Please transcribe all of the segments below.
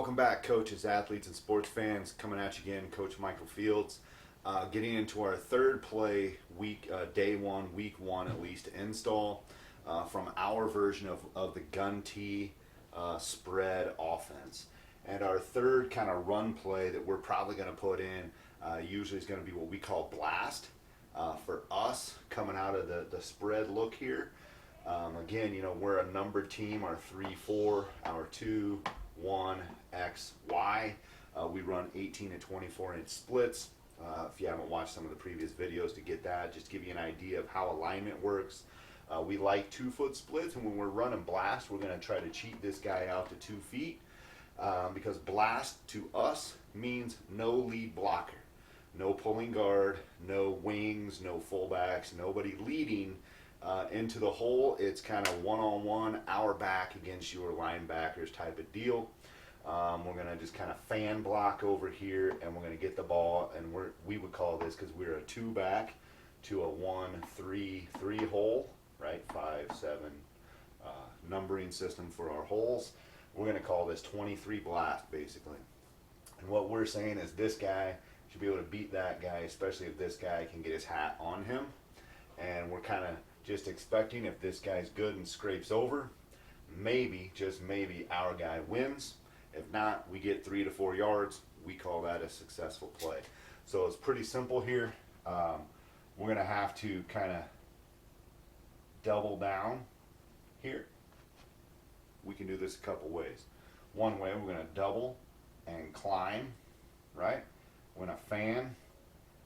Welcome back, coaches, athletes, and sports fans. Coming at you again, Coach Michael Fields. Getting into our third play, day one, week one at least, install from our version of the gun tee spread offense. And our third kind of run play that we're probably going to put in usually is going to be what we call blast. For us, coming out of the spread look here, again, we're a numbered team, our 3-4, our 2-1, X, Y. We run 18 and 24 inch splits. If you haven't watched some of the previous videos to get that, just give you an idea of how alignment works. We like 2-foot splits, and when we're running blast, we're going to try to cheat this guy out to 2 feet because blast to us means no lead blocker. No pulling guard, no wings, no fullbacks, nobody leading into the hole. It's kind of one-on-one, our back against your linebackers type of deal. We're going to just kind of fan block over here, and we're going to get the ball, and we would call this, because we're a 2-back to a 1-3-3 hole, right? 5, 7 numbering system for our holes. We're going to call this 23 blast, basically. And what we're saying is this guy should be able to beat that guy, especially if this guy can get his hat on him. And we're kind of just expecting, if this guy's good and scrapes over, maybe, just maybe, our guy wins. If not, we get 3 to 4 yards. We call that a successful play. So it's pretty simple here. We're going to have to kind of double down here. We can do this a couple ways. One way, we're going to double and climb, right? We're going to fan,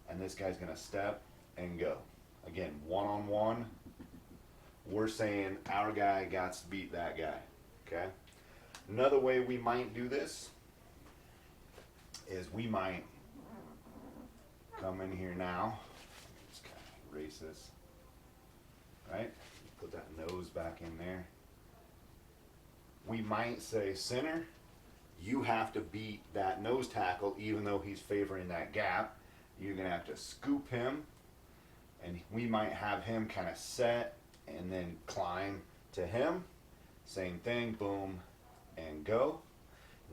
and this guy's going to step and go. Again, one-on-one. We're saying our guy got to beat that guy, okay? Another way we might do this is we might come in here now. Just kind of erase this, right? Put that nose back in there. We might say, center, you have to beat that nose tackle even though he's favoring that gap. You're going to have to scoop him, and we might have him kind of set and then climb to him. Same thing, boom, and go.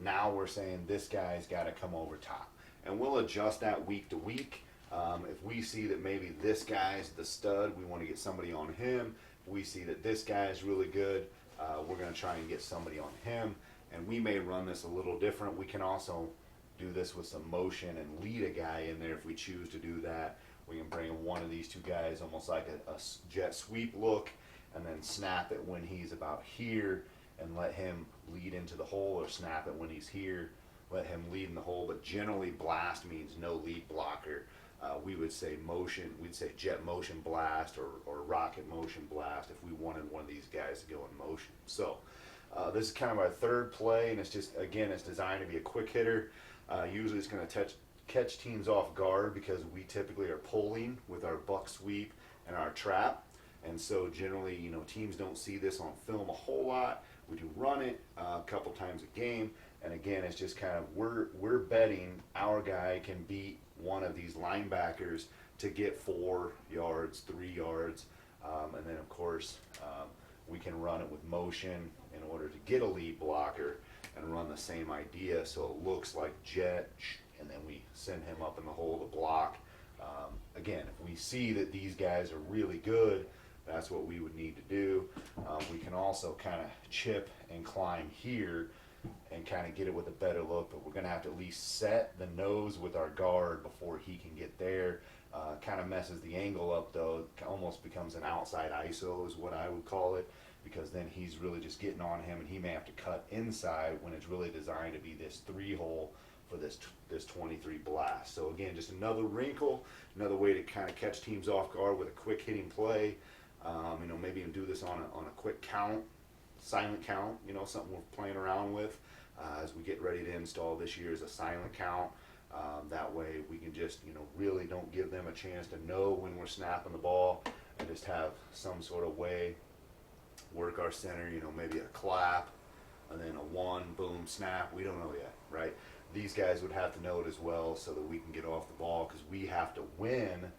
Now we're saying this guy's got to come over top. And we'll adjust that week to week. If we see that maybe this guy's the stud, we want to get somebody on him. If we see that this guy is really good, we're going to try and get somebody on him. And we may run this a little different. We can also do this with some motion and lead a guy in there if we choose to do that. We can bring one of these two guys almost like a jet sweep look, and then snap it when he's about here and let him lead into the hole, or snap it when he's here, let him lead in the hole. But generally blast means no lead blocker. We would say motion, we'd say jet motion blast or rocket motion blast if we wanted one of these guys to go in motion. So this is kind of our third play, and it's just, again, it's designed to be a quick hitter. Usually it's going to catch teams off guard because we typically are pulling with our buck sweep and our trap. And so generally, teams don't see this on film a whole lot. We do run it a couple times a game. And again, it's just kind of, we're betting our guy can beat one of these linebackers to get 4 yards, 3 yards. And then of course, we can run it with motion in order to get a lead blocker and run the same idea so it looks like jet, and then we send him up in the hole to block. Again, if we see that these guys are really good, that's what we would need to do. We can also kind of chip and climb here and kind of get it with a better look, but we're going to have to at least set the nose with our guard before he can get there. Kind of messes the angle up though. It almost becomes an outside ISO is what I would call it, because then he's really just getting on him, and he may have to cut inside when it's really designed to be this 3-hole for this 23 blast. So again, just another wrinkle, another way to kind of catch teams off guard with a quick hitting play. Maybe even do this on a quick count, silent count, something we're playing around with as we get ready to install this year is a silent count. That way we can just, really don't give them a chance to know when we're snapping the ball, and just have some sort of way work our center, maybe a clap and then a 1, boom, snap. We don't know yet, right? These guys would have to know it as well so that we can get off the ball, because we have to win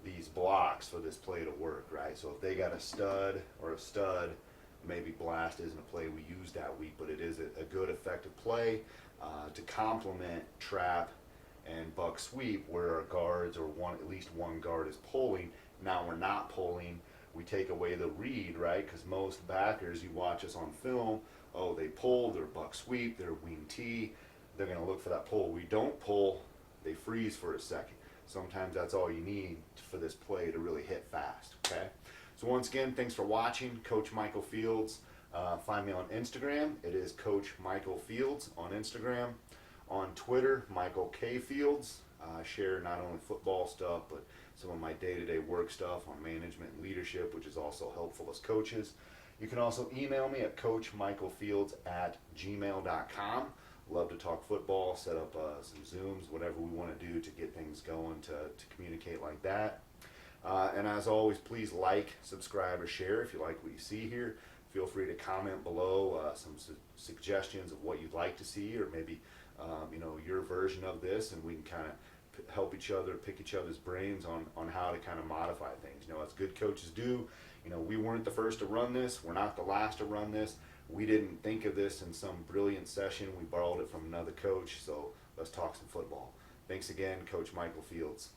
these blocks for this play to work, right? So if they got a stud or a stud, maybe blast isn't a play we use that week, but it is a good effective play. to complement trap and buck sweep, where our guards or at least one guard is pulling. Now we're not pulling. We take away the read, right? Because most backers, you watch us on film, oh, they pull, they're buck sweep, they're wing tee, they're going to look for that pull. We don't pull, they freeze for a second. Sometimes that's all you need for this play to really hit fast, okay? So once again, thanks for watching. Coach Michael Fields. Find me on Instagram. It is Coach Michael Fields on Instagram. On Twitter, Michael K. Fields. I share not only football stuff, but some of my day-to-day work stuff on management and leadership, which is also helpful as coaches. You can also email me at coachmichaelfields@gmail.com. Love to talk football, set up some Zooms, whatever we want to do to get things going to communicate like that. And as always, please like, subscribe, or share if you like what you see here. Feel free to comment below some suggestions of what you'd like to see, or maybe your version of this, and we can kind of help each other, pick each other's brains on how to kind of modify things. As good coaches do, we weren't the first to run this. We're not the last to run this. We didn't think of this in some brilliant session. We borrowed it from another coach. So let's talk some football. Thanks again, Coach Michael Fields.